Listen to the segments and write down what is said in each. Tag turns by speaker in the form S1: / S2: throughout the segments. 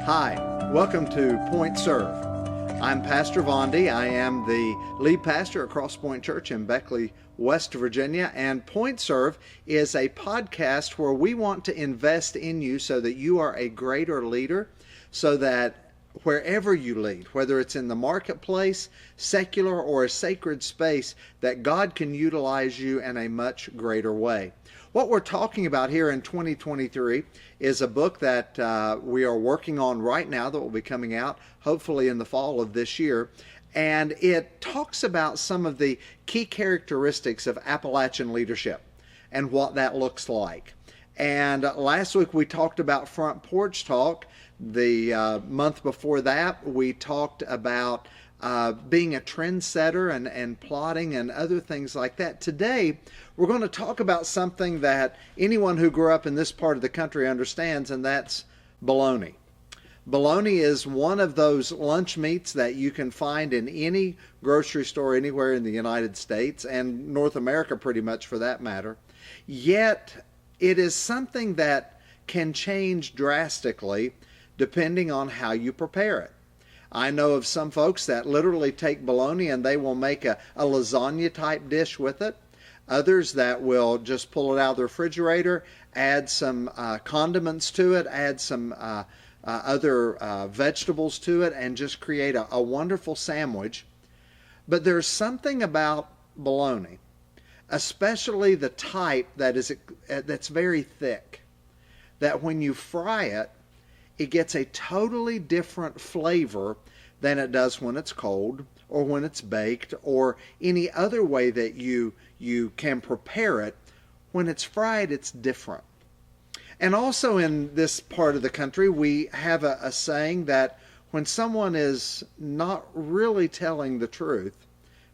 S1: Hi, welcome to Point Serve. I'm Pastor Vondi. I am the lead pastor at Cross Point Church in Beckley, West Virginia, and Point Serve is a podcast where we want to invest in you so that you are a greater leader, so that wherever you lead, whether it's in the marketplace, secular, or a sacred space, that God can utilize you in a much greater way. What we're talking about here in 2023 is a book that we are working on right now that will be coming out hopefully in the fall of this year. And it talks about some of the key characteristics of Appalachian leadership and what that looks like. And last week we talked about Front Porch Talk. The month before that we talked about being a trendsetter and plotting and other things like that. Today, we're going to talk about something that anyone who grew up in this part of the country understands, and that's bologna. Bologna is one of those lunch meats that you can find in any grocery store anywhere in the United States and North America pretty much for that matter. Yet, it is something that can change drastically depending on how you prepare it. I know of some folks that literally take bologna and they will make a lasagna type dish with it. Others that will just pull it out of the refrigerator, add some condiments to it, add some other vegetables to it, and just create a wonderful sandwich. But there's something about bologna, especially the type that's very thick, that when you fry it, it gets a totally different flavor than it does when it's cold or when it's baked or any other way that you can prepare it. When it's fried, it's different. And also in this part of the country, we have a saying that when someone is not really telling the truth,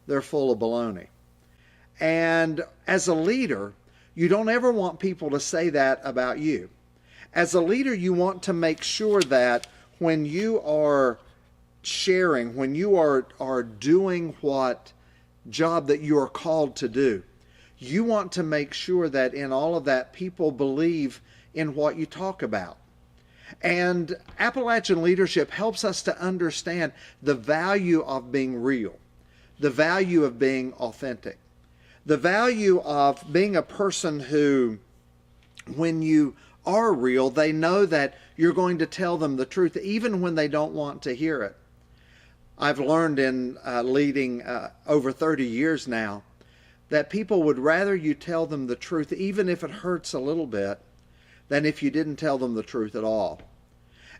S1: they're full of baloney. And as a leader, you don't ever want people to say that about you. As a leader, you want to make sure that when you are sharing, when you are doing what job that you are called to do, you want to make sure that in all of that, people believe in what you talk about. And Appalachian leadership helps us to understand the value of being real, the value of being authentic, the value of being a person who, when you are real, they know that you're going to tell them the truth even when they don't want to hear it. I've learned in leading over 30 years now that people would rather you tell them the truth even if it hurts a little bit than if you didn't tell them the truth at all.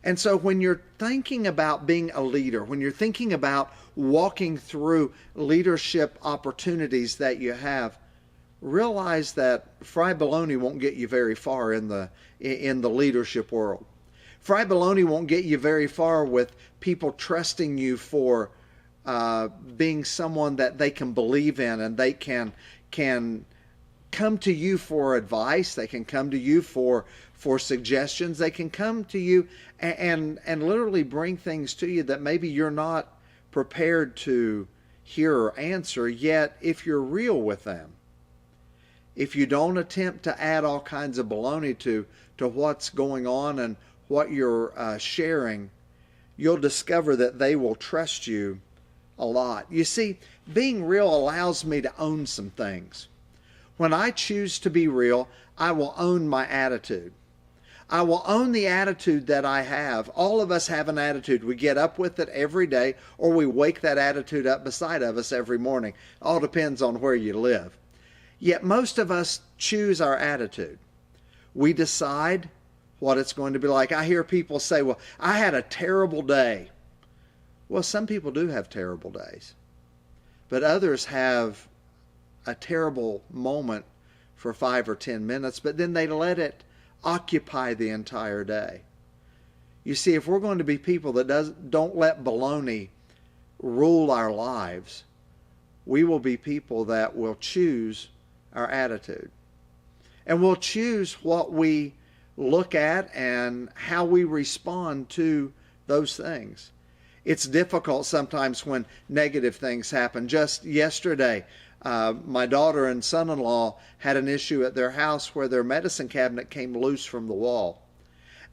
S1: And so when you're thinking about being a leader, when you're thinking about walking through leadership opportunities that you have, realize that fried bologna won't get you very far in the leadership world. Fried bologna won't get you very far with people trusting you for being someone that they can believe in, and they can come to you for advice. They can come to you for suggestions. They can come to you and literally bring things to you that maybe you're not prepared to hear or answer. Yet, if you're real with them, if you don't attempt to add all kinds of baloney to what's going on and what you're sharing, you'll discover that they will trust you a lot. You see, being real allows me to own some things. When I choose to be real, I will own my attitude. I will own the attitude that I have. All of us have an attitude. We get up with it every day, or we wake that attitude up beside of us every morning. All depends on where you live. Yet most of us choose our attitude. We decide what it's going to be like. I hear people say, well, I had a terrible day. Well, some people do have terrible days. But others have a terrible moment for 5 or 10 minutes, but then they let it occupy the entire day. You see, if we're going to be people that don't let baloney rule our lives, we will be people that will choose our attitude. And we'll choose what we look at and how we respond to those things. It's difficult sometimes when negative things happen. Just yesterday, My daughter and son-in-law had an issue at their house where their medicine cabinet came loose from the wall.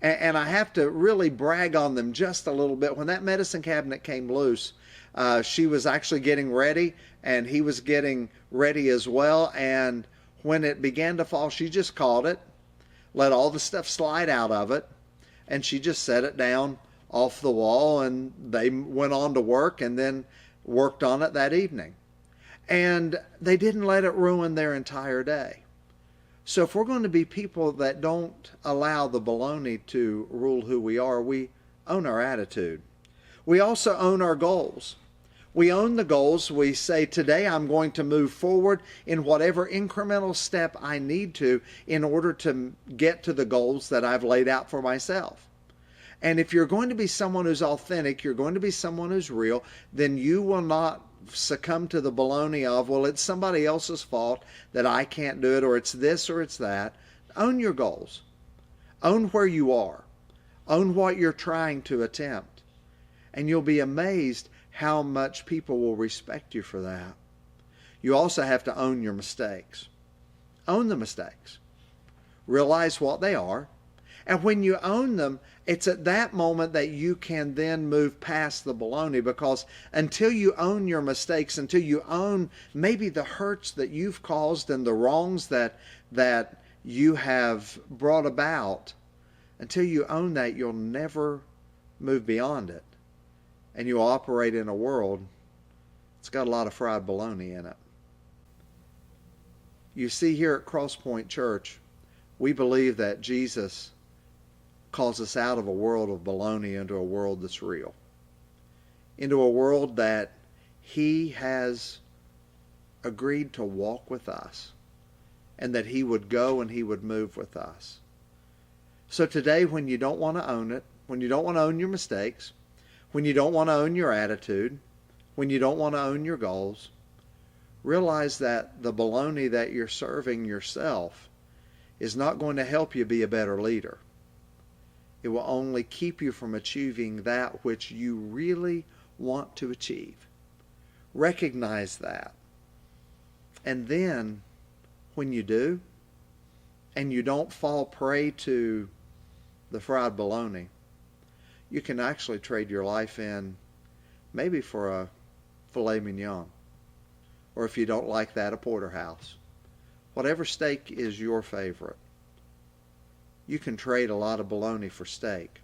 S1: And I have to really brag on them just a little bit. When that medicine cabinet came loose, she was actually getting ready, and he was getting ready as well. And when it began to fall, she just caught it, let all the stuff slide out of it, and she just set it down off the wall, and they went on to work and then worked on it that evening. And they didn't let it ruin their entire day. So if we're going to be people that don't allow the baloney to rule who we are, we own our attitude. We also own our goals. We own the goals. We say, today I'm going to move forward in whatever incremental step I need to in order to get to the goals that I've laid out for myself. And if you're going to be someone who's authentic, you're going to be someone who's real, then you will not succumb to the baloney of, well, it's somebody else's fault that I can't do it, or it's this or it's that. Own your goals. Own where you are. Own what you're trying to attempt. And you'll be amazed how much people will respect you for that. You also have to own your mistakes. Own the mistakes. Realize what they are. And when you own them, it's at that moment that you can then move past the baloney, because until you own your mistakes, until you own maybe the hurts that you've caused and the wrongs that you have brought about, until you own that, you'll never move beyond it. And you'll operate in a world that's got a lot of fried baloney in it. You see, here at Crosspoint Church, we believe that Jesus calls us out of a world of baloney into a world that's real. Into a world that He has agreed to walk with us, and that He would go and He would move with us. So today, when you don't want to own it, when you don't want to own your mistakes, when you don't want to own your attitude, when you don't want to own your goals, realize that the baloney that you're serving yourself is not going to help you be a better leader. It will only keep you from achieving that which you really want to achieve. Recognize that. And then, when you do, and you don't fall prey to the fried baloney, you can actually trade your life in maybe for a filet mignon. Or if you don't like that, a porterhouse. Whatever steak is your favorite. You can trade a lot of bologna for steak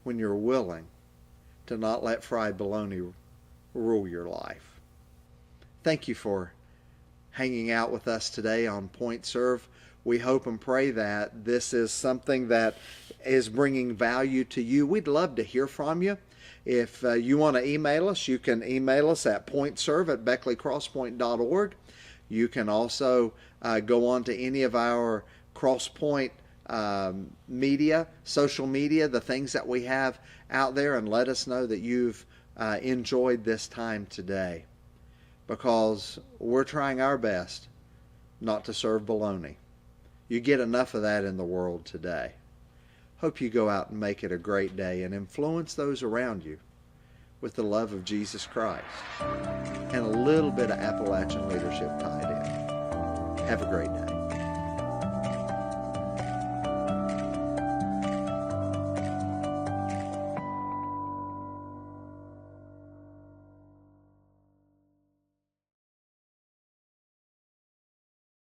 S1: when you're willing to not let fried bologna rule your life. Thank you for hanging out with us today on Point Serve. We hope and pray that this is something that is bringing value to you. We'd love to hear from you. If you want to email us, you can email us at pointserve@beckleycrosspoint.org. You can also go on to any of our Crosspoint media, social media, the things that we have out there, and let us know that you've enjoyed this time today, because we're trying our best not to serve baloney. You get enough of that in the world today. Hope you go out and make it a great day and influence those around you with the love of Jesus Christ and a little bit of Appalachian leadership tied in. Have a great day.